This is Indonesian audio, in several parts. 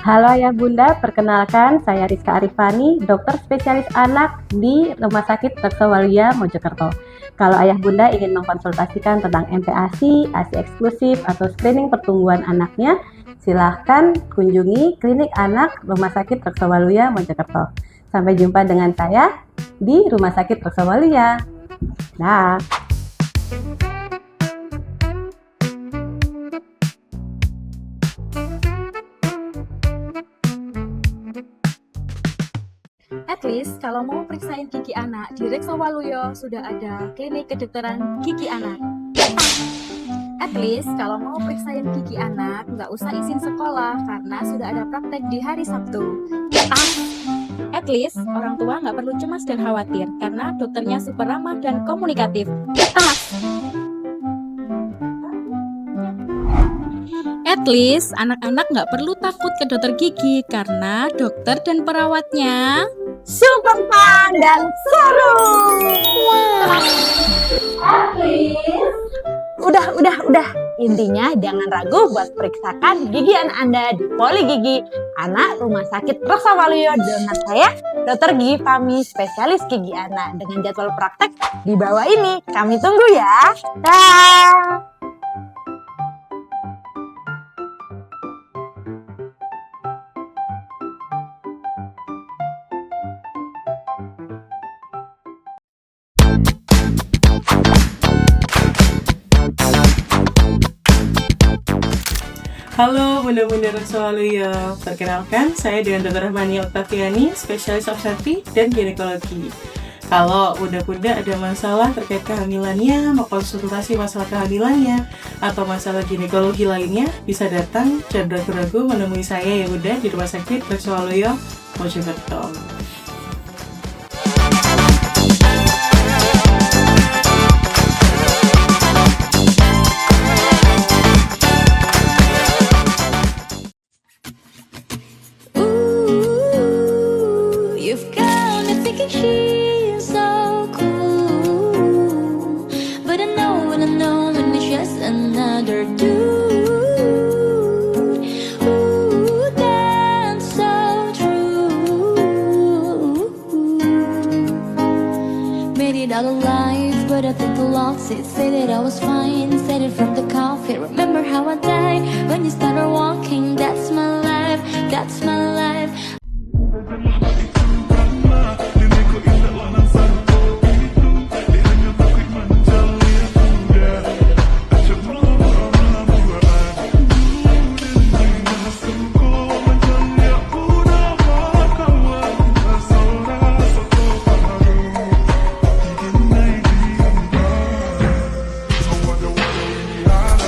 Halo Ayah Bunda, perkenalkan saya Rizka Arifani, dokter spesialis anak di Rumah Sakit Dr. Waluya, Mojokerto. Kalau Ayah Bunda ingin mengkonsultasikan tentang MPASI, ASI eksklusif, atau screening pertumbuhan anaknya, silahkan kunjungi Klinik Anak Rumah Sakit Dr. Waluya, Mojokerto. Sampai jumpa dengan saya di Rumah Sakit Dr. Waluya. Dah. At least kalau mau periksain gigi anak di Reksa Waluyo sudah ada klinik kedokteran gigi anak. At least kalau mau periksain gigi anak nggak usah izin sekolah karena sudah ada praktek di hari Sabtu. At least orang tua nggak perlu cemas dan khawatir karena dokternya super ramah dan komunikatif. At least anak-anak nggak perlu takut ke dokter gigi karena dokter dan perawatnya super fun dan seru. Udah. Intinya jangan ragu buat periksakan gigi anak Anda di Poli Gigi Anak Rumah Sakit Reksa Waluyo dengan saya, Dr. Gigi Fahmi, spesialis gigi anak dengan jadwal praktek di bawah ini. Kami tunggu ya. Dah. Halo Bunda-Bunda Reksa Waluyo, perkenalkan saya dengan Dr. Rahmani Oktaviani, spesialis obstetri dan ginekologi. Kalau Bunda-Bunda ada masalah terkait kehamilannya, mau konsultasi masalah kehamilannya, atau masalah ginekologi lainnya, bisa datang dan ragu-ragu menemui saya ya Bunda di Rumah Sakit Reksa Waluyo, Mojokerto. You've got me thinking she's so cool, but I know when it's just another dude. Ooh, that's so true. Made it out alive, but I think I lost it. Say that I was fine, said it from the coffee. Remember how I died when you started walking? That's my life, that's my life.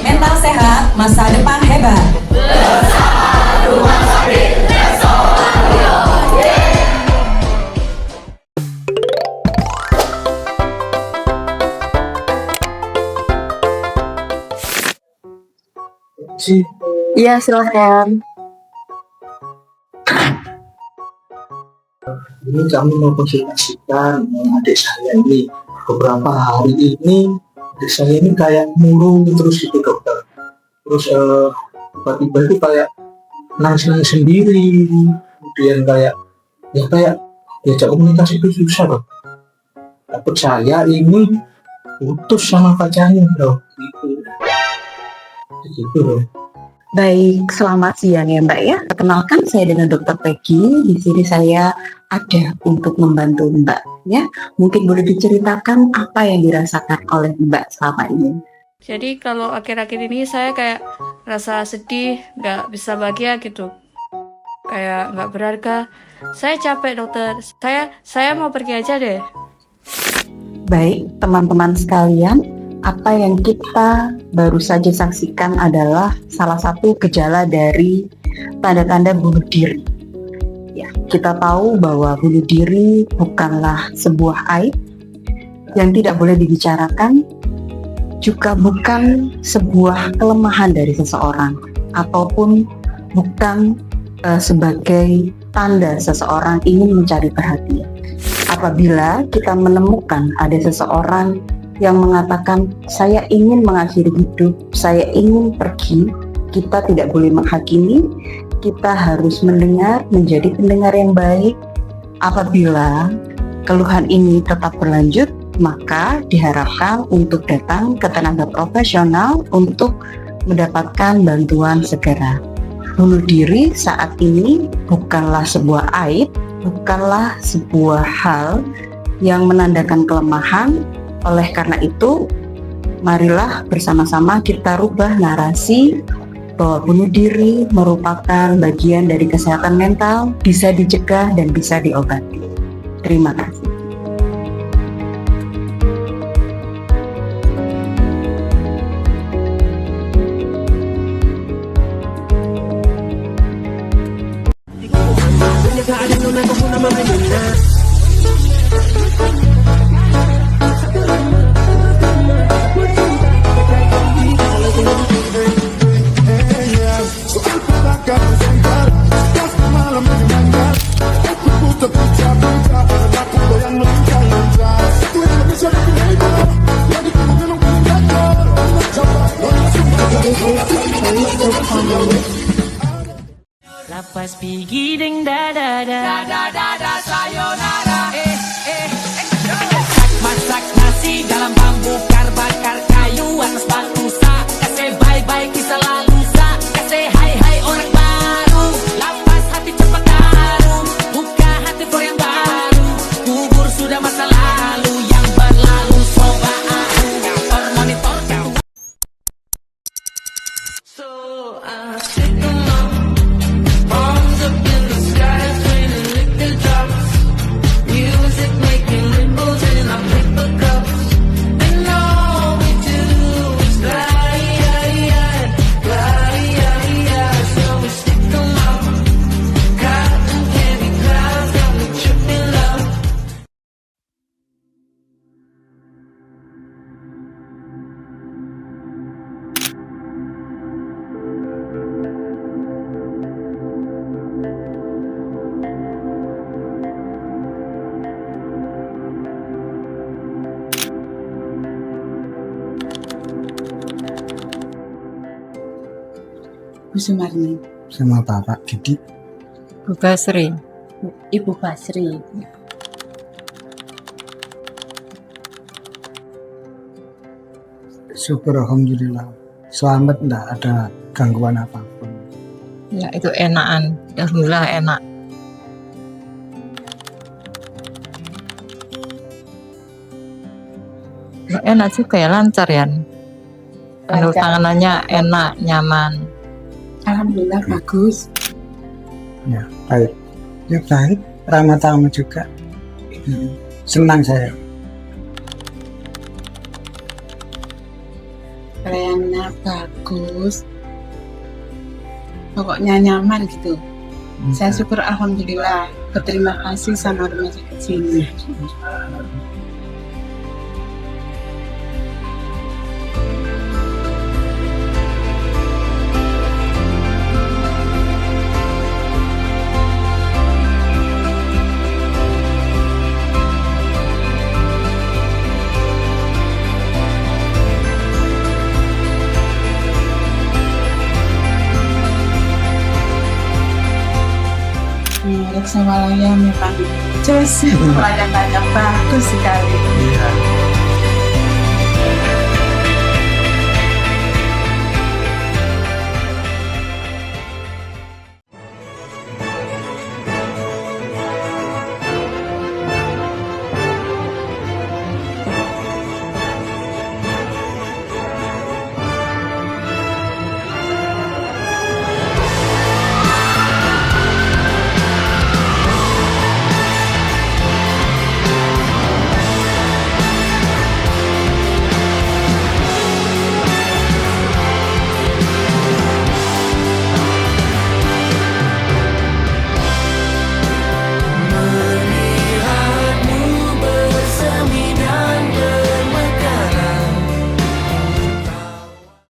Mental sehat, masa depan hebat. Iya, silahkan. Ini kami mau konsultasikan adik saya ini. Beberapa hari ini adik saya ini kayak murung terus gitu dokter. Terus tiba-tiba itu kayak nangis-nangis sendiri. Kemudian kayak diajak komunikasi itu susah dok. Takut saya ini putus sama pacarnya dok. Gitu dok. Baik, selamat siang ya Mbak ya. Perkenalkan saya dengan Dr. Peggy. Di sini saya ada untuk membantu Mbak ya. Mungkin boleh diceritakan apa yang dirasakan oleh Mbak selama ini. Jadi kalau akhir-akhir ini saya kayak rasa sedih, nggak bisa bahagia gitu. Kayak nggak berharga. Saya capek dokter. Saya mau pergi aja deh. Baik, teman-teman sekalian, apa yang kita baru saja saksikan adalah salah satu gejala dari tanda-tanda bunuh diri. Ya, kita tahu bahwa bunuh diri bukanlah sebuah aib yang tidak boleh dibicarakan, juga bukan sebuah kelemahan dari seseorang, ataupun bukan sebagai tanda seseorang ingin mencari perhatian. Apabila kita menemukan ada seseorang yang mengatakan saya ingin mengakhiri hidup, saya ingin pergi, kita tidak boleh menghakimi, kita harus mendengar, menjadi pendengar yang baik. Apabila keluhan ini tetap berlanjut, maka diharapkan untuk datang ke tenaga profesional untuk mendapatkan bantuan segera. Bunuh diri saat ini bukanlah sebuah aib, bukanlah sebuah hal yang menandakan kelemahan. Oleh karena itu, marilah bersama-sama kita rubah narasi bahwa bunuh diri merupakan bagian dari kesehatan mental, bisa dicegah dan bisa diobati. Terima kasih. Lapas pigi ding da da da da da da sayonara masak nasi dalam bambu bakar kayu atas batu sa kasih bye bye kisah lalu sa kasih hai hai orang baru lapas hati cepat taruh buka hati for yang baru kubur sudah masa lalu yang berlalu coba aku monitor kau so stick along bombs up in the sky raining liquor drops music making ripples in our paper cups and all we do is fly so we stick along cotton candy clouds got me tripping love. Bu Sumarni, Sama Bapak Didi. Bu Basri, Ibu Basri. Syukur alhamdulillah. Selamat, enggak ada gangguan apapun. ya itu enakan, alhamdulillah enak. Ya, enak juga ya, lancar ya. Menurut tanganannya enak, nyaman. Alhamdulillah bagus. Ya, baik. Ya baik, ramah tamah juga. Senang saya. Pelayanannya bagus. Pokoknya nyaman gitu. Saya syukur alhamdulillah. Berterima kasih sama rumah sakit sini. Reksa Walaya memang jos, pelayanannya bagus sekali. Iya.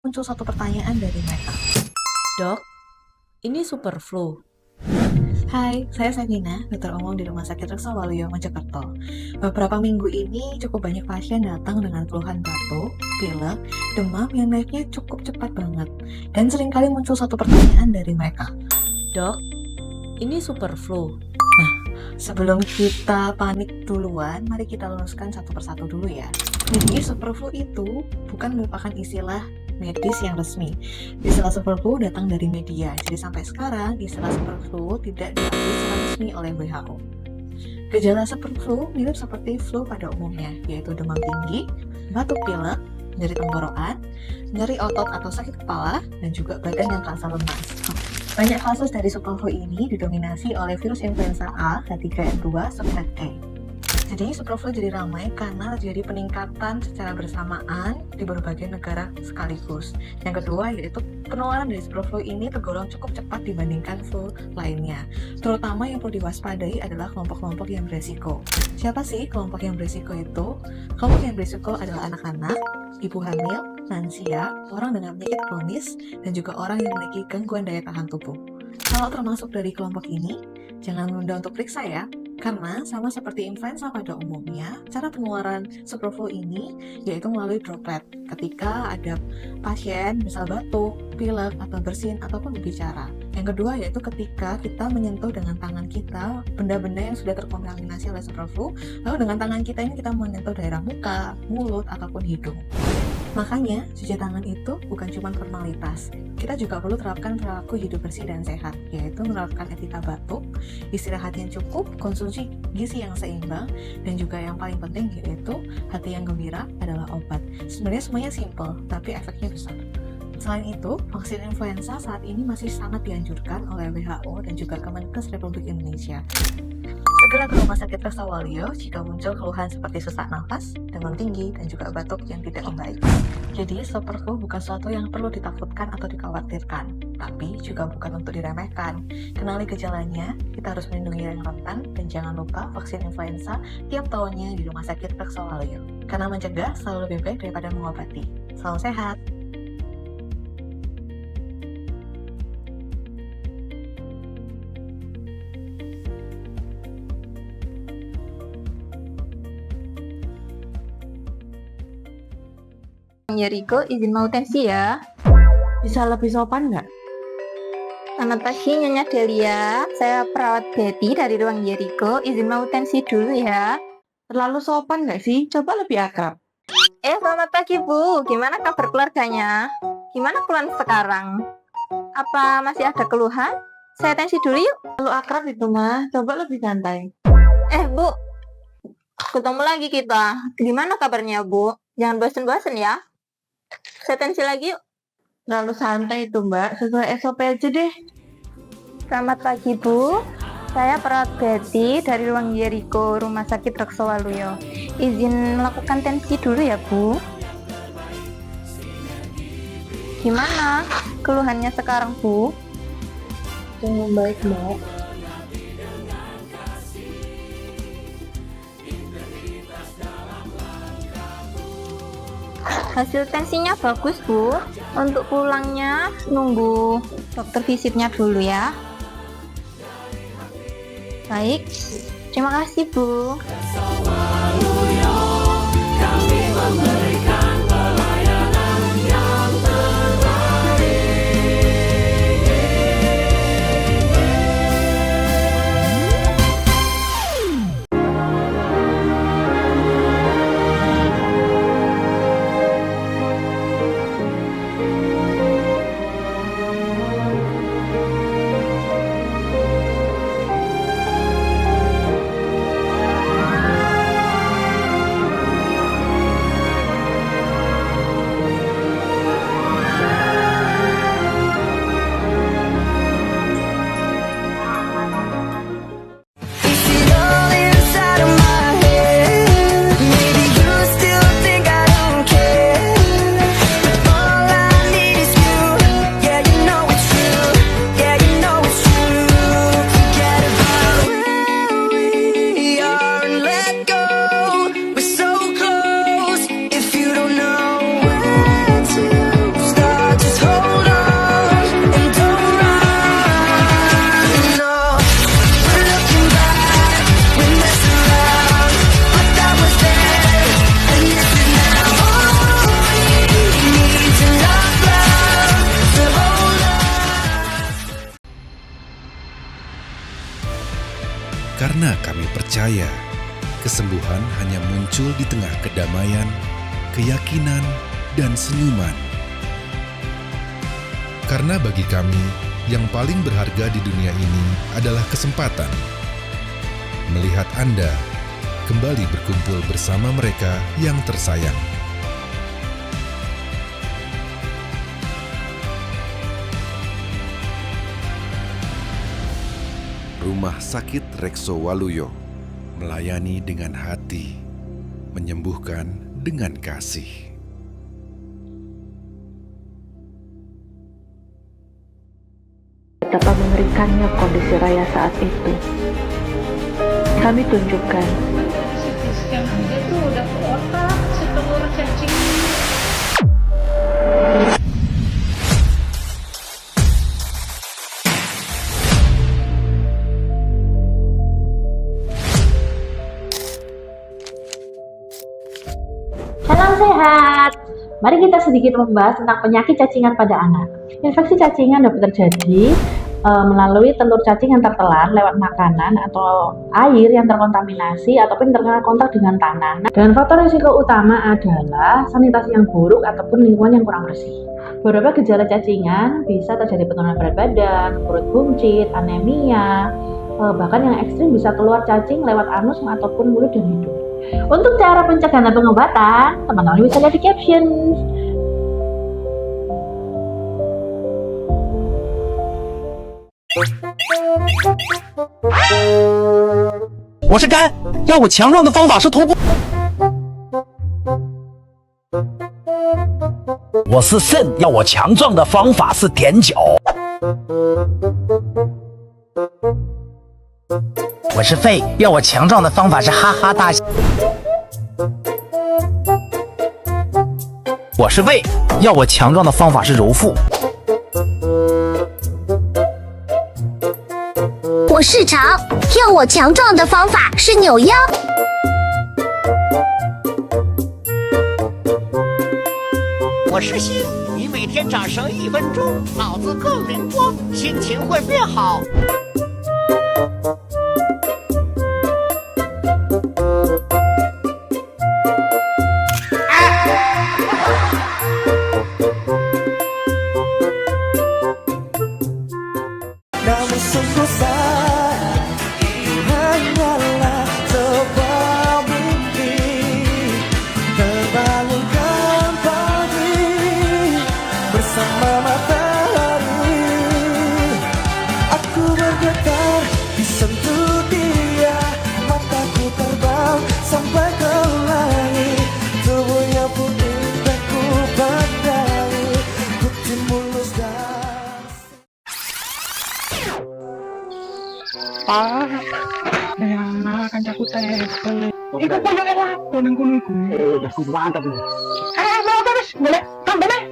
Muncul satu pertanyaan dari mereka. Dok, ini super flu. Hai, saya Sakina, dokter umum di Rumah Sakit Reksa Waluyo, Mojokerto. Beberapa minggu ini cukup banyak pasien datang dengan keluhan batuk, pilek, demam yang naiknya cukup cepat banget. Dan seringkali muncul satu pertanyaan dari mereka. Dok, ini super flu. Sebelum kita panik duluan, mari kita luruskan satu persatu dulu ya. Jadi superflu itu bukan merupakan istilah medis yang resmi. Istilah superflu datang dari media. Jadi sampai sekarang istilah superflu tidak diakui secara resmi oleh WHO. Gejala superflu mirip seperti flu pada umumnya, yaitu demam tinggi, batuk pilek, nyeri tenggorokan, nyeri otot atau sakit kepala, dan juga badan yang terasa lemas. Banyak kasus dari superflu ini didominasi oleh virus influenza A, H3N2, subtype E. Jadi superflu jadi ramai karena terjadi peningkatan secara bersamaan di berbagai negara sekaligus. Yang kedua yaitu penularan dari superflu ini tergolong cukup cepat dibandingkan flu lainnya. Terutama yang perlu diwaspadai adalah kelompok-kelompok yang beresiko. Siapa sih kelompok yang beresiko itu? Kelompok yang beresiko adalah anak-anak, ibu hamil, lansia, orang dengan penyakit kronis, dan juga orang yang memiliki gangguan daya tahan tubuh. Kalau termasuk dari kelompok ini, jangan menunda untuk periksa ya, karena sama seperti influenza pada umumnya, cara penularan superflu ini yaitu melalui droplet ketika ada pasien misal batuk, pilek, atau bersin, ataupun berbicara. Yang kedua yaitu ketika kita menyentuh dengan tangan kita benda-benda yang sudah terkontaminasi oleh superflu, lalu dengan tangan kita ini kita menyentuh daerah muka, mulut, ataupun hidung. Makanya, cuci tangan itu bukan cuma formalitas. Kita juga perlu terapkan perilaku hidup bersih dan sehat, yaitu menerapkan etika batuk, istirahat yang cukup, konsumsi gizi yang seimbang, dan juga yang paling penting yaitu hati yang gembira adalah obat. Sebenarnya semuanya simple, tapi efeknya besar. Selain itu, vaksin influenza saat ini masih sangat dianjurkan oleh WHO dan juga Kemenkes Republik Indonesia. Segera ke Rumah Sakit Raksawalyo jika muncul keluhan seperti sesak nafas, demam tinggi, dan juga batuk yang tidak membaik. Jadi, superflu bukan sesuatu yang perlu ditakutkan atau dikhawatirkan, tapi juga bukan untuk diremehkan. Kenali gejalanya, kita harus melindungi yang rentan, dan jangan lupa vaksin influenza tiap tahunnya di Rumah Sakit Raksawalyo. Karena mencegah selalu lebih baik daripada mengobati. Salam sehat! Yeriko, izin mau tensi ya. Bisa lebih sopan nggak? Selamat pagi Nyonya Delia, saya perawat Betty dari ruang Yeriko, izin mau tensi dulu ya. Terlalu sopan nggak sih? Coba lebih akrab. Selamat pagi Bu, gimana kabar keluarganya? Gimana keluhan sekarang? Apa masih ada keluhan? Saya tensi dulu yuk. Terlalu akrab itu mah, coba lebih santai. Bu, ketemu lagi kita. Gimana kabarnya Bu? Jangan bosen-bosen ya. Saya tensi lagi yuk. Terlalu santai itu Mbak, sesuai SOP aja deh. Selamat pagi Bu, saya perawat Betty dari ruang Yeriko, Rumah Sakit Raksawalyo. Izin melakukan tensi dulu ya Bu. Gimana keluhannya sekarang Bu? Baik Mbak. Hasil tensinya bagus Bu. Untuk pulangnya nunggu dokter visitnya dulu ya. Baik, terima kasih Bu. Karena kami percaya kesembuhan hanya muncul di tengah kedamaian, keyakinan, dan senyuman. Karena bagi kami, yang paling berharga di dunia ini adalah kesempatan melihat Anda kembali berkumpul bersama mereka yang tersayang. Rumah Sakit Rekso Waluyo melayani dengan hati, menyembuhkan dengan kasih. Betapa mengerikannya kondisi Raya saat itu. Kami tunjukkan. Yang itu udah ke otak, setelur cacing. Salam sehat. Mari kita sedikit membahas tentang penyakit cacingan pada anak. Infeksi cacingan dapat terjadi melalui telur cacing yang tertelan lewat makanan atau air yang terkontaminasi ataupun terkena kontak dengan tanah. Dan faktor risiko utama adalah sanitasi yang buruk ataupun lingkungan yang kurang bersih. Beberapa gejala cacingan bisa terjadi penurunan berat badan, perut buncit, anemia, bahkan yang ekstrim bisa keluar cacing lewat anus ataupun mulut dan hidung. Untuk cara pencegahan dan pengobatan, teman-teman bisa lihat di caption. 我是肝，要我强壮的方法是通过。我是肾，要我强壮的方法是舔脚。我是肺，要我强壮的方法是哈哈大笑。我是胃，要我强壮的方法是揉腹。我是肠，要我强壮的方法是扭腰。我是心，你每天掌声1分钟，脑子更灵光，心情会变好。Namun sungguh sayang, hanyalah sebuah mimpi. Terbangunkan pagi bersama matahari. Aku bergetar disentuh dia, mataku terbang sampai ke langit. Tubuhnya pun indah ku badai, putih mulus dan Pak, nah kancaku tebel. Iku koyo elak nang kono iku. Aku mantap. Mau terus boleh tambah nih.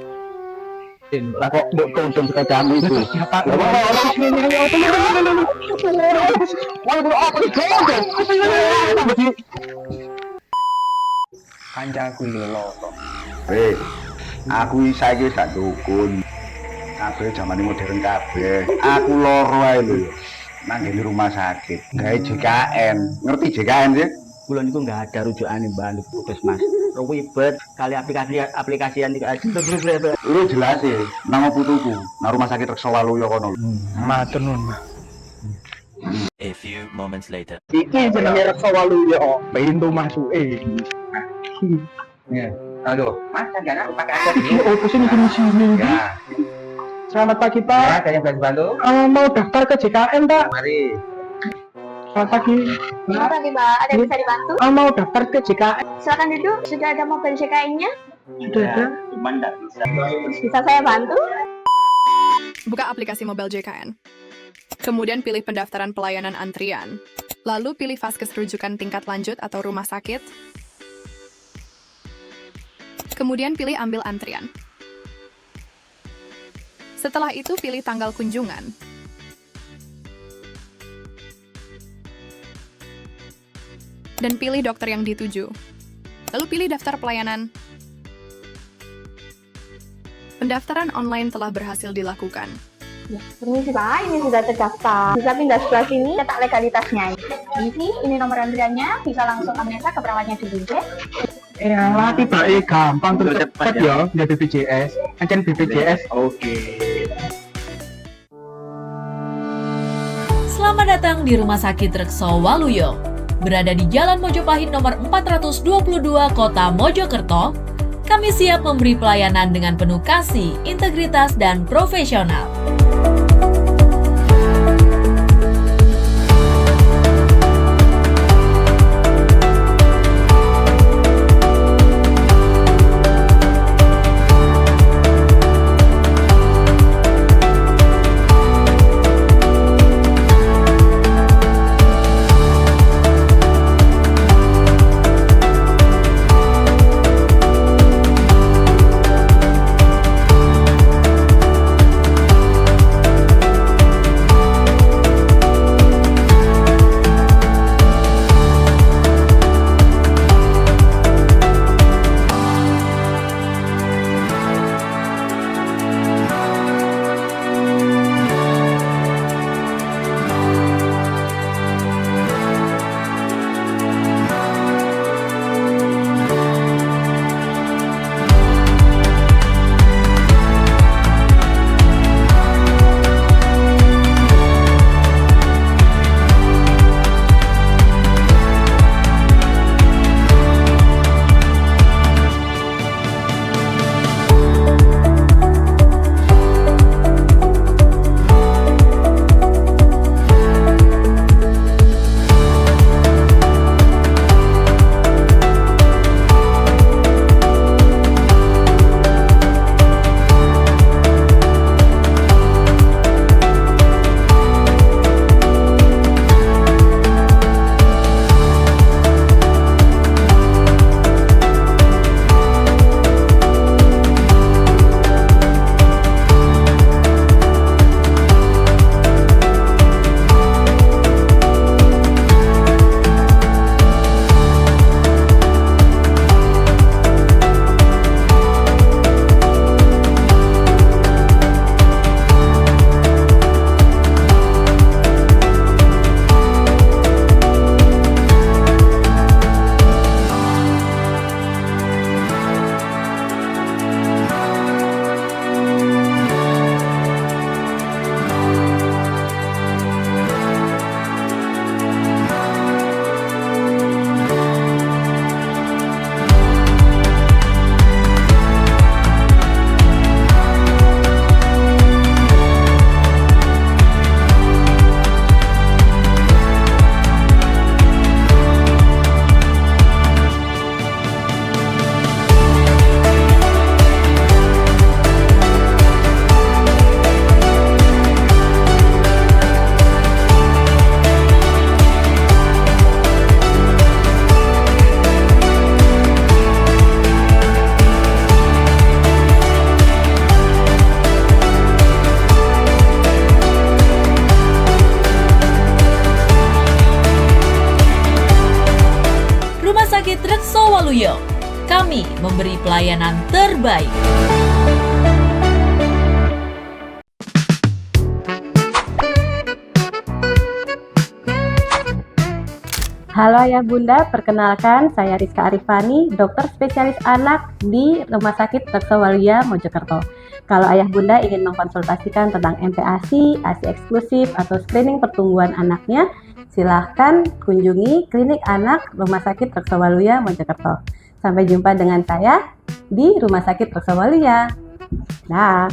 Lah kok nduk tonton sekacamu itu. Siapa? Wah, sini ayo Kancaku lho. Wis, aku saiki sak dukun. Kabeh jamane modern kabeh. Aku loro ae lho. Nang di rumah sakit, gawe JKN. Ngerti JKN sih? Bulan itu nggak ada rujukan mbak di puskesmas. Ribet kali aplikasi yang tidak ada. Lu jelas sih, nama putuku, nang rumah sakit Rekso Waluyo kono. Matur nuwun, Mbak. A few moments later. Iki jenenge Rekso Waluyo, pintu masuke. Ya, aduh, Mas jangan pakai aja dulu. Oh, kesini. Ya. Selamat pagi, Pak. Ya, ada yang bisa dibantu? Mau daftar ke JKN, Pak. Mari. Selamat pagi. Selamat pagi, Mbak. Ada yang bisa dibantu? Mau daftar ke JKN. Silakan duduk. Sudah ada mobil JKN-nya? Sudah ada. Cuman nggak bisa. Bisa saya bantu? Buka aplikasi mobile JKN. Kemudian pilih pendaftaran pelayanan antrian. Lalu pilih vaskes rujukan tingkat lanjut atau rumah sakit. Kemudian pilih ambil antrian. Setelah itu pilih tanggal kunjungan. Dan pilih dokter yang dituju. Lalu pilih daftar pelayanan. Pendaftaran online telah berhasil dilakukan. Permisi Pak, ini sudah terdaftar. Bisa pindah sebelah sini, cetak legalitasnya. Ini nomor antriannya, bisa langsung amnesa ke perawatnya dulu, oke? Lah tiba gampang terus cepet ya, ya BPJS. Ancen BPJS. Oke. Selamat datang di Rumah Sakit Rekso Waluyo. Berada di Jalan Mojopahit nomor 422 Kota Mojokerto, kami siap memberi pelayanan dengan penuh kasih, integritas, dan profesional. Waluyo. Kami memberi pelayanan terbaik. Halo Ayah Bunda, perkenalkan saya Rizka Arifani, dokter spesialis anak di Rumah Sakit Rekso Waluyo Mojokerto. Kalau Ayah Bunda ingin mengkonsultasikan tentang MPASI, ASI eksklusif, atau screening pertumbuhan anaknya, silahkan kunjungi Klinik Anak Rumah Sakit Rekso Waluyo Mojokerto. Sampai jumpa dengan saya di Rumah Sakit Rekso Waluyo. Dah.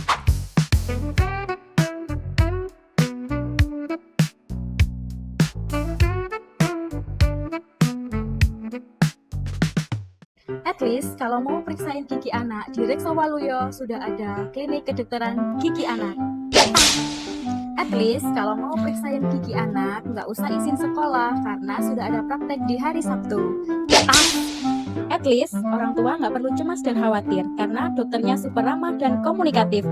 At least kalau mau periksain gigi anak di Rekso Waluyo sudah ada klinik kedokteran gigi anak. At least kalau mau periksain gigi anak nggak usah izin sekolah karena sudah ada praktek di hari Sabtu. At least orang tua nggak perlu cemas dan khawatir karena dokternya super ramah dan komunikatif.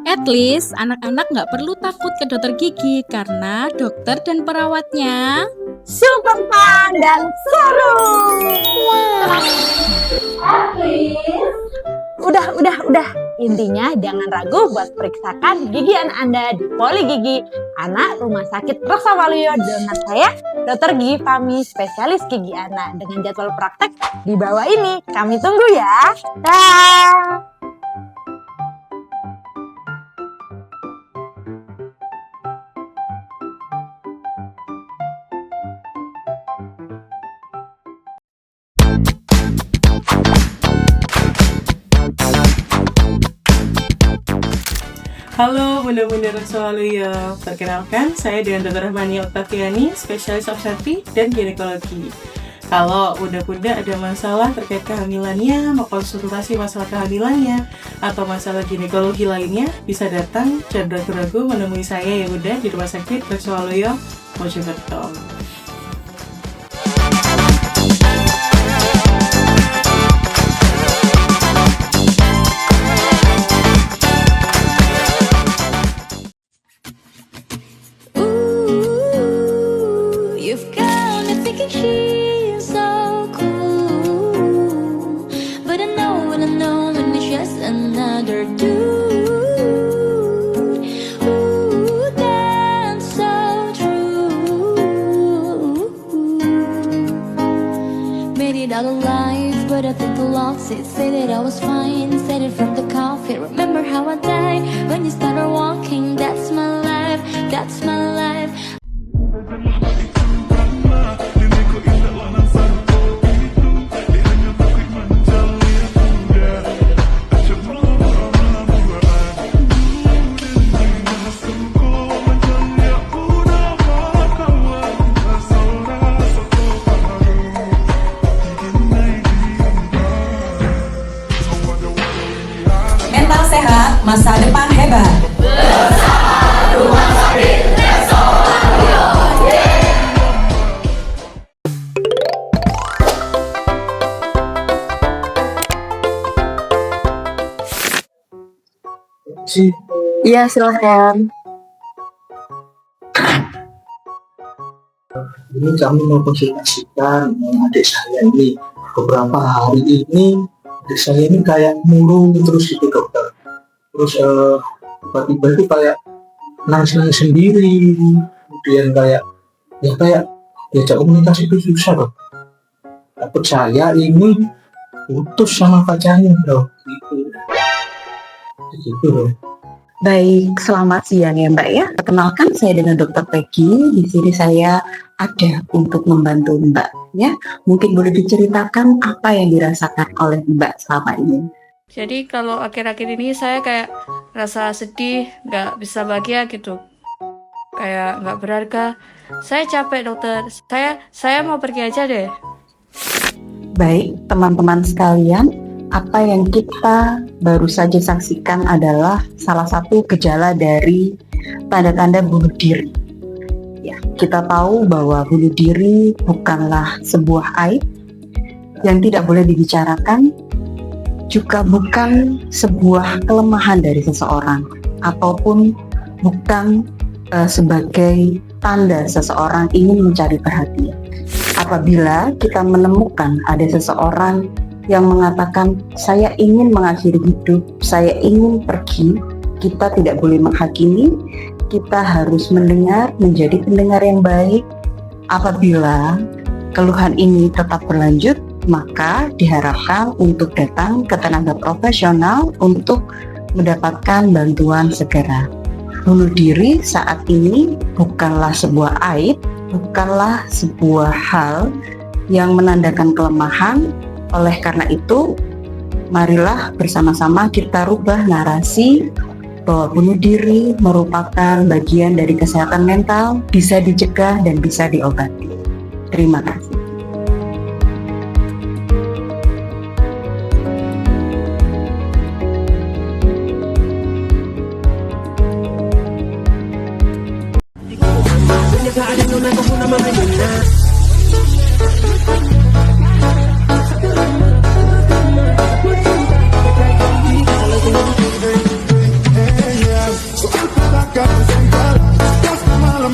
At least anak-anak nggak perlu takut ke dokter gigi karena dokter dan perawatnya super fun dan seru. At least Udah. Intinya jangan ragu buat periksakan gigi anak Anda di Poli Gigi Anak Rumah Sakit Reksawaluyo dengan saya, Dr. Gigi Fami, spesialis gigi anak dengan jadwal praktek di bawah ini. Kami tunggu ya. Dah. Halo Bunda-Bunda Reksawaluyo, perkenalkan saya dengan Dr. Rahmani Oktaviani, spesialis obstetri dan ginekologi. Kalau Bunda-Bunda ada masalah terkait kehamilannya, mau konsultasi masalah kehamilannya, atau masalah ginekologi lainnya, bisa datang dan ragu-ragu menemui saya ya Bunda di Rumah Sakit Reksawaluyo, Mojokerto. You've got me thinking she's so cool, but I know when it's just another dude. Ooh, that's so true. Made it out alive, but I think I lost it. Say that I was fine, said it from the coffee. Remember how I died when you started walking? That's my life, that's my life. Mental sehat, masa depan hebat. Iya, silahkan. Ini kami mau konsultasikan adik saya ini. Beberapa hari ini adik saya ini kayak murung terus gitu dokter. Terus tiba-tiba itu kayak nangis-nangis sendiri. Kemudian kayak diajak komunikasi itu susah dok. Takut saya ini putus sama pacarnya dok. Gitu dok. Baik, selamat siang ya Mbak ya. Perkenalkan saya dengan Dr. Peggy. Di sini saya ada untuk membantu Mbak ya. Mungkin boleh diceritakan apa yang dirasakan oleh Mbak selama ini. Jadi kalau akhir-akhir ini saya kayak rasa sedih, nggak bisa bahagia gitu. Kayak nggak berharga. Saya capek dokter. Saya mau pergi aja deh. Baik, teman-teman sekalian, apa yang kita baru saja saksikan adalah salah satu gejala dari tanda-tanda bunuh diri. Ya, kita tahu bahwa bunuh diri bukanlah sebuah aib yang tidak boleh dibicarakan, juga bukan sebuah kelemahan dari seseorang, ataupun bukan sebagai tanda seseorang ingin mencari perhatian. Apabila kita menemukan ada seseorang yang mengatakan saya ingin mengakhiri hidup, saya ingin pergi, kita tidak boleh menghakimi, kita harus mendengar, menjadi pendengar yang baik. Apabila keluhan ini tetap berlanjut, maka diharapkan untuk datang ke tenaga profesional untuk mendapatkan bantuan segera. Bunuh diri saat ini bukanlah sebuah aib, bukanlah sebuah hal yang menandakan kelemahan. Oleh karena itu, marilah bersama-sama kita rubah narasi bahwa bunuh diri merupakan bagian dari kesehatan mental, bisa dicegah dan bisa diobati. Terima kasih. Malam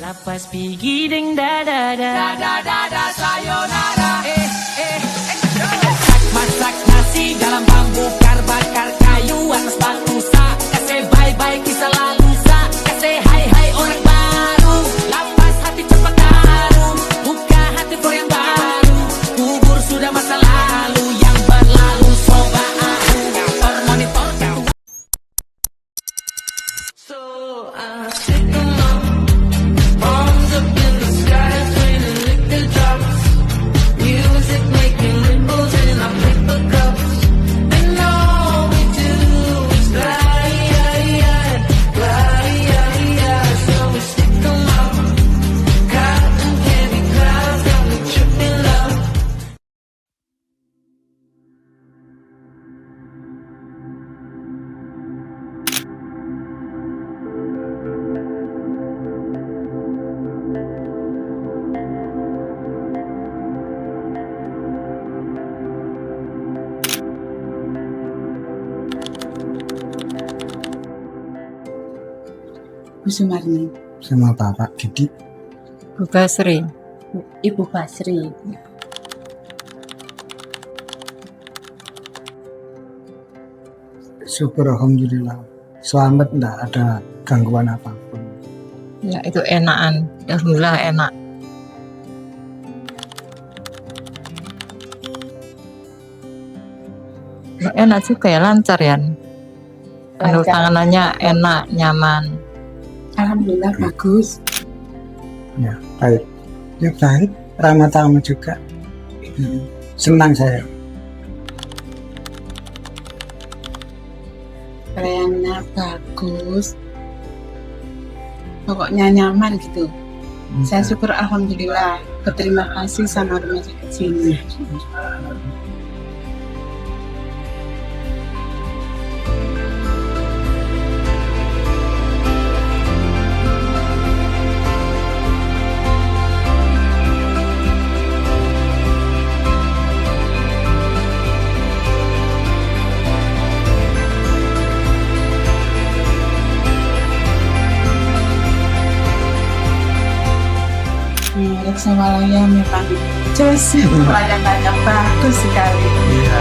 Lapas pigi ding da da da da da da sayonara. Masak nasi dalam bambu bakar kayu atas batu sa. Kasih bye bye kisah lalu sa. Kasih hai hai orang baru. Lapas hati cepat taruh. Buka hati for yang baru. Kubur sudah masa lalu yang berlalu. Coba aku monitor so stick along. Bombs up in the sky, raining liquor drops. Music making ripples in our paper cups. And all we do is glide. So we stick along. Cotton candy clouds got me tripping love. Bu Sumarni. Sama Bapak Didi. Bu Basri. Ibu Basri. Syukur alhamdulillah. Selamat, enggak ada gangguan apapun. Ya itu enakan. Alhamdulillah enak. Ya, enak juga ya, lancar ya. Tanganannya enak, nyaman. Alhamdulillah bagus. Ya, baik. Ya baik, ramah tamu juga. Senang saya. Pelayanannya bagus. Pokoknya nyaman gitu. Saya syukur alhamdulillah. Berterima kasih sama rumah sakit sini. Reksawalaya memang jos, pelayanannya bagus sekali. Iya.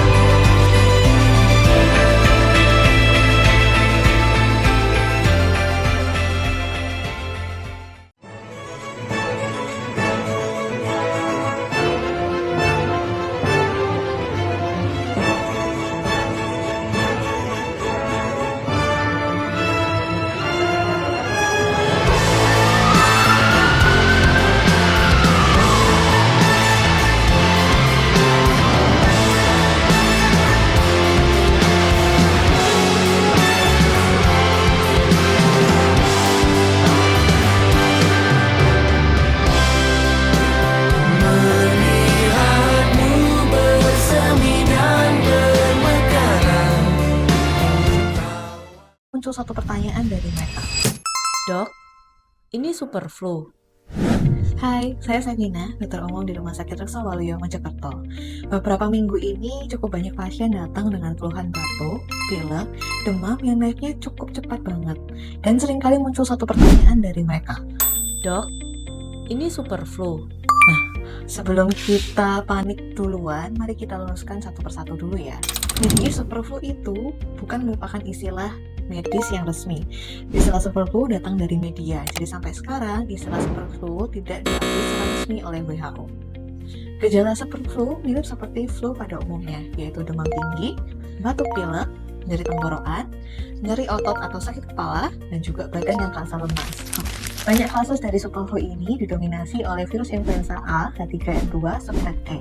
Muncul satu pertanyaan dari mereka. Dok, ini super flu. Hai, saya Sakina, dokter umum di Rumah Sakit Reksawaluyo, Mojokerto. Beberapa minggu ini cukup banyak pasien datang dengan keluhan batuk, pilek, demam yang naiknya cukup cepat banget. Dan seringkali muncul satu pertanyaan dari mereka. Dok, ini super flu. Nah, sebelum kita panik duluan, mari kita luruskan satu persatu dulu ya. Jadi superflu itu bukan merupakan istilah medis yang resmi. Istilah superflu datang dari media. Jadi sampai sekarang istilah superflu tidak diakui secara resmi oleh WHO. Gejala superflu mirip seperti flu pada umumnya, yaitu demam tinggi, batuk pilek, nyeri tenggorokan, nyeri otot atau sakit kepala, dan juga badan yang terasa lemas. Banyak kasus dari superflu ini didominasi oleh virus influenza A, H3N2, subtype A.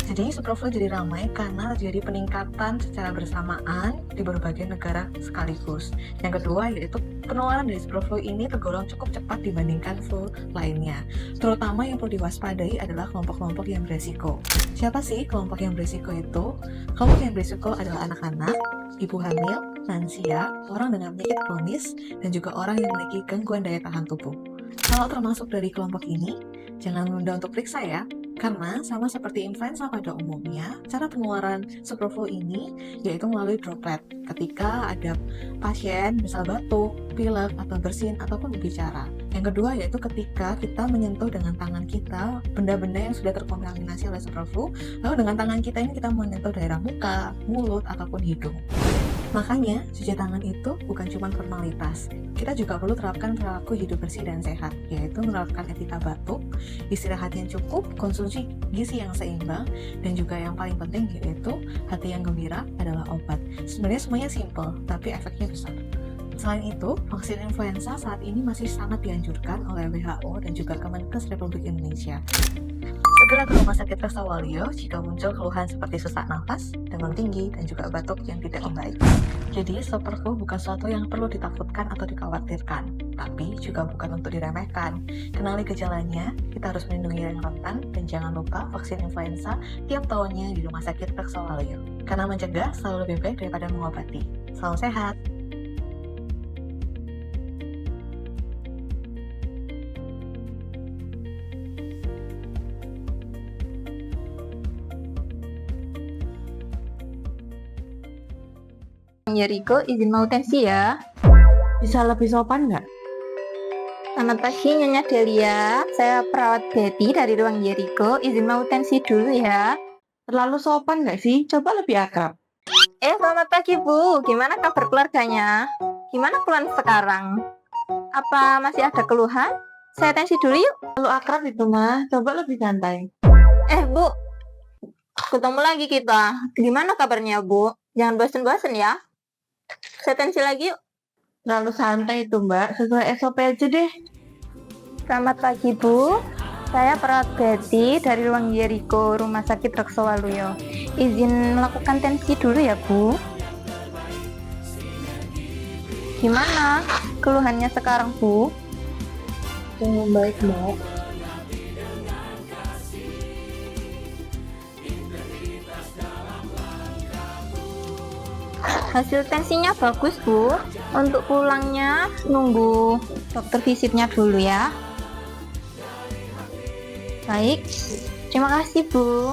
Jadi superflu jadi ramai karena terjadi peningkatan secara bersamaan di berbagai negara sekaligus. Yang kedua yaitu penularan dari superflu ini tergolong cukup cepat dibandingkan flu lainnya. Terutama yang perlu diwaspadai adalah kelompok-kelompok yang beresiko. Siapa sih kelompok yang beresiko itu? Kelompok yang beresiko adalah anak-anak, ibu hamil, lansia, orang dengan penyakit kronis, dan juga orang yang memiliki gangguan daya tahan tubuh. Kalau termasuk dari kelompok ini, jangan menunda untuk periksa ya, Karena sama seperti influenza pada umumnya, cara penularan superflu ini yaitu melalui droplet ketika ada pasien misal batuk, pilek, atau bersin, ataupun berbicara. Yang kedua yaitu ketika kita menyentuh dengan tangan kita benda-benda yang sudah terkontaminasi oleh superflu, lalu dengan tangan kita ini kita menyentuh daerah muka, mulut, ataupun hidung. Makanya, cuci tangan itu bukan cuma formalitas. Kita juga perlu terapkan perilaku hidup bersih dan sehat, yaitu menerapkan etika batuk, istirahat yang cukup, konsumsi gizi yang seimbang, dan juga yang paling penting yaitu hati yang gembira adalah obat. Sebenarnya semuanya simple, tapi efeknya besar. Selain itu, vaksin influenza saat ini masih sangat dianjurkan oleh WHO dan juga Kemenkes Republik Indonesia. Segera ke Rumah Sakit Reksowaluyo jika muncul keluhan seperti sesak nafas, demam tinggi, dan juga batuk yang tidak membaik. Jadi, superflu bukan sesuatu yang perlu ditakutkan atau dikhawatirkan, tapi juga bukan untuk diremehkan. Kenali gejalanya, kita harus melindungi yang rentan, dan jangan lupa vaksin influenza tiap tahunnya di Rumah Sakit Reksowaluyo. Karena mencegah selalu lebih baik daripada mengobati. Salam sehat! Yeriko, izin mau tensi ya. Bisa lebih sopan nggak? Selamat pagi Nyonya Delia, saya perawat Betty dari ruang Yeriko, izin mau tensi dulu ya. Terlalu sopan nggak sih? Coba lebih akrab. Selamat pagi Bu, gimana kabar keluarganya? Gimana keluhan sekarang? Apa masih ada keluhan? Saya tensi dulu yuk. Terlalu akrab itu mah, coba lebih santai. Bu, ketemu lagi kita. Gimana kabarnya Bu? Jangan bosen-bosen ya. Saya tensi lagi yuk. Terlalu santai itu Mbak, sesuai SOP aja deh. Selamat pagi Bu, saya perawat Betty dari ruang Yeriko, Rumah Sakit Reksowaluyo. Izin melakukan tensi dulu ya Bu. Gimana keluhannya sekarang Bu? Yang baik Mbak. Hasil tensinya bagus Bu. Untuk pulangnya nunggu dokter visitnya dulu ya. Baik, terima kasih Bu.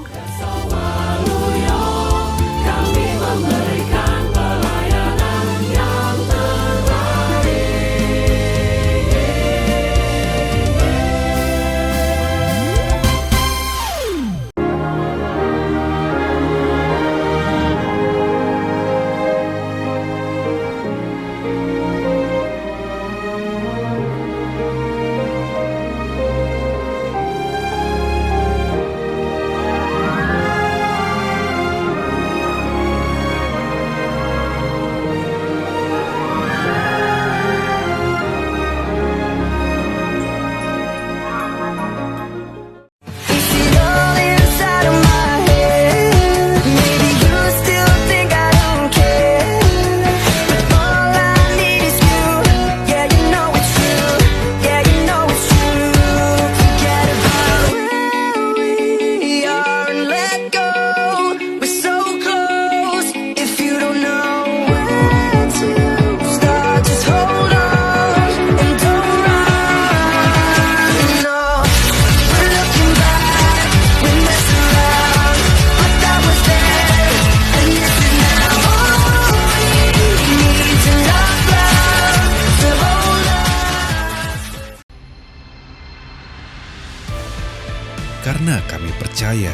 Karena kami percaya,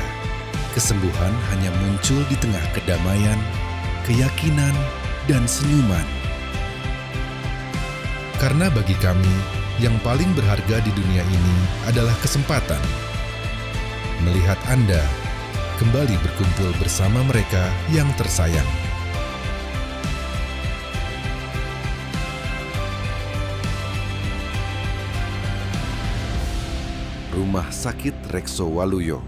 kesembuhan hanya muncul di tengah kedamaian, keyakinan, dan senyuman. Karena bagi kami, yang paling berharga di dunia ini adalah kesempatan melihat Anda kembali berkumpul bersama mereka yang tersayang. Rumah Sakit Reksowaluyo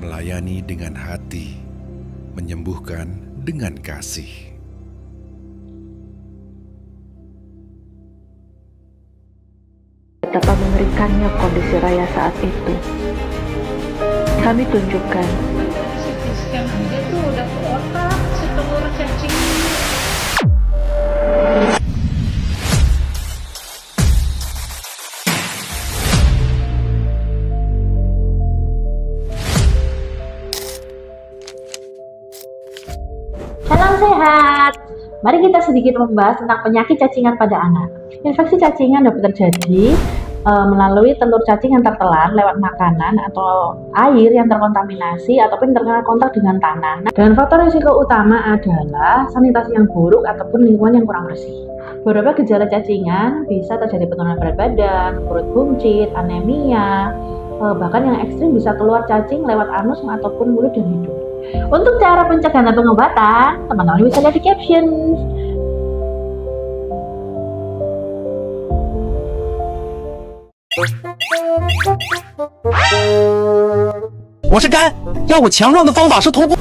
melayani dengan hati, menyembuhkan dengan kasih. Betapa mengerikannya kondisi Raya saat itu. Kami tunjukkan CT scan aja tuh udah ke otak, setelur cacing. sehat. Mari kita sedikit membahas tentang penyakit cacingan pada anak. Infeksi cacingan dapat terjadi melalui telur cacing yang tertelan lewat makanan atau air yang terkontaminasi ataupun terkena kontak dengan tanah. Dan faktor risiko utama adalah sanitasi yang buruk ataupun lingkungan yang kurang bersih. Beberapa gejala cacingan bisa terjadi penurunan berat badan, perut buncit, anemia, bahkan yang ekstrim bisa keluar cacing lewat anus ataupun mulut dan hidung. Untuk cara pencegahan dan pengobatan, teman-teman bisa lihat di caption. 我是肝，要我强壮的方法是通过。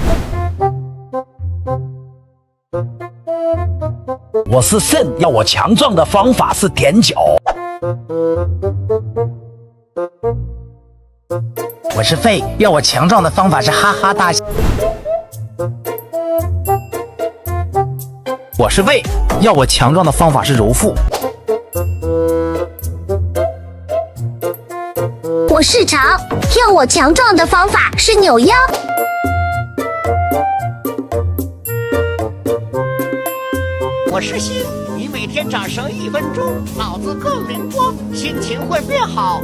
我是肾，要我强壮的方法是踮脚。我是肺，要我强壮的方法是哈哈大笑。我是胃，要我强壮的方法是揉腹。我是肠，要我强壮的方法是扭腰。我是心，你每天掌声1分钟，脑子更灵光，心情会变好。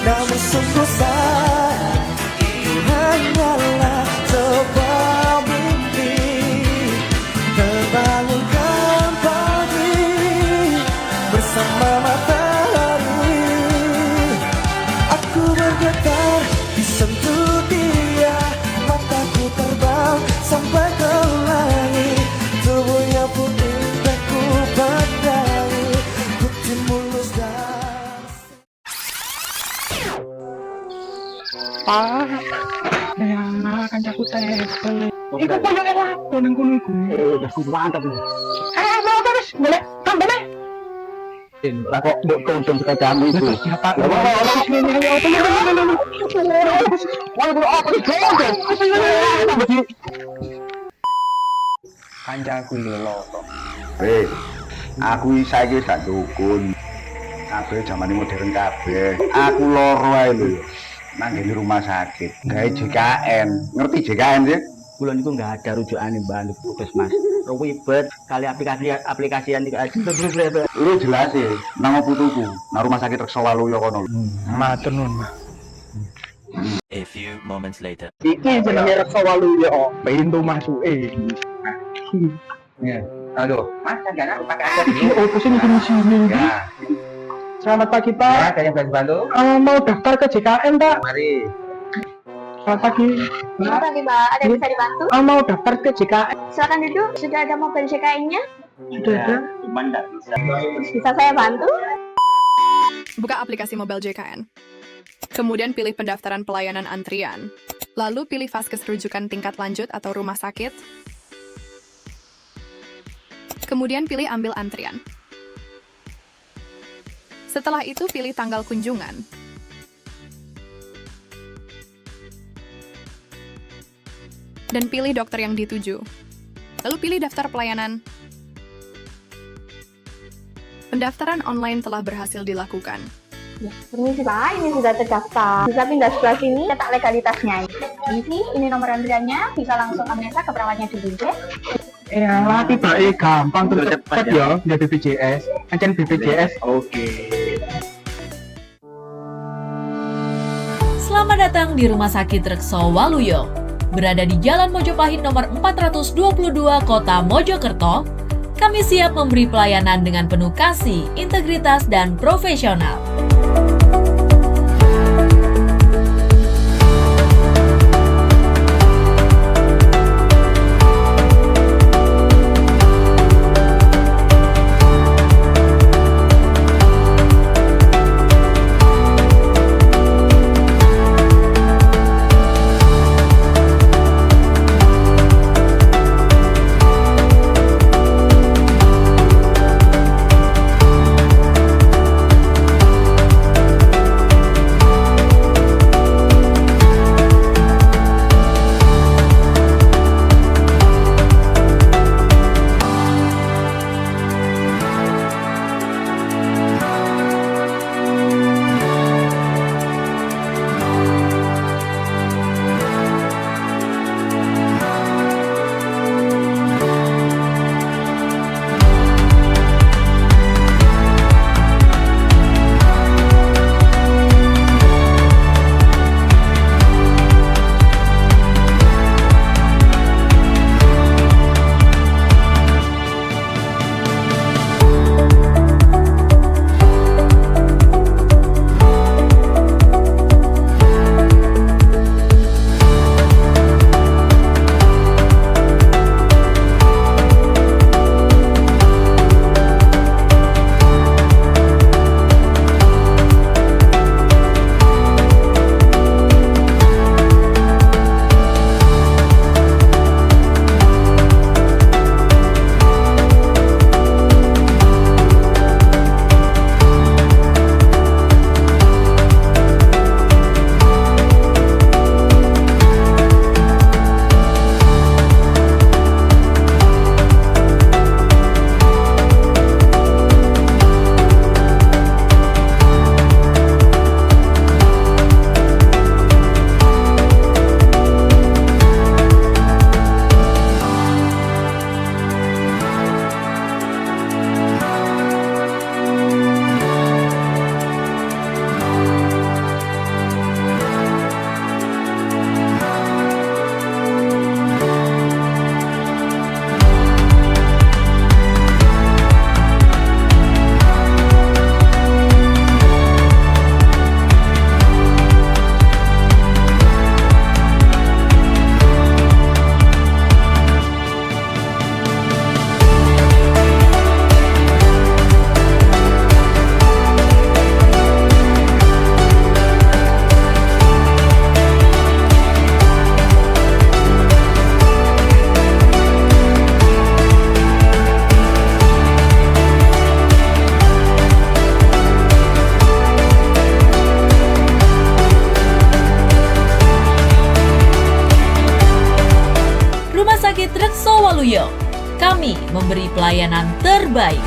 Namun sungguh sayang, itu hanyalah sebuah mimpi. Terbangunkan pagi bersama matahari. Aku bergetar disentuh dia, mataku terbang sampai ke langit. Tubuhnya pun indah ku pandai, putih mulus dan Pak, nah kancaku tebel. Iku koyo elako nang kono iku. Udah mantap nih. Mau terus boleh tambah nih. Lah kok mbok tonton sepedamu itu. Siapa? Kancaku iki lho. Aku iki saiki sak dukun. Kabeh jamane modern kabeh. Aku loro ae lho. Nang di rumah sakit, gawe JKN. Ngerti JKN sih? Kula niku enggak ada rujukane Mbak Puskesmas. Ribet kali aplikasi yang tidak ada. Lu jelas sih, nang putuku, nang rumah sakit Reksawaluyo kono. Matur nuwun, Mbak. A few moments later. Iki jenenge Reksawaluyo, pintu masuke. Ya, aduh, Mas jangan pakai aja Oh, kesini sini. Ya. Selamat pagi, Pak. Ya, ada yang bisa dibantu? Mau daftar ke JKN, Pak. Mari. Selamat pagi. Selamat pagi, Pak. Ada yang bisa dibantu? Mau daftar ke JKN. Silakan duduk. Sudah ada mobil JKN-nya? Sudah ada. Cuman enggak bisa. Bisa saya bantu? Buka aplikasi mobile JKN. Kemudian pilih pendaftaran pelayanan antrian. Lalu pilih vaskes rujukan tingkat lanjut atau rumah sakit. Kemudian pilih ambil antrian. Setelah itu pilih tanggal kunjungan. Dan pilih dokter yang dituju. Lalu pilih daftar pelayanan. Pendaftaran online telah berhasil dilakukan. Ya, permisi Pak, ini sudah terdaftar. Bisa pindah sebelah sini, cetak legalitasnya. Ini nomor antriannya, bisa langsung amnesa ke perawatnya dulu ya. Lah tiba gampang terus cepat ya, ya BPJS. Ancen BPJS. Oke. Selamat datang di Rumah Sakit Reksawaluyo. Berada di Jalan Mojopahit nomor 422 Kota Mojokerto, kami siap memberi pelayanan dengan penuh kasih, integritas, dan profesional. Sakit Rekso Waluyo. Kami memberi pelayanan terbaik.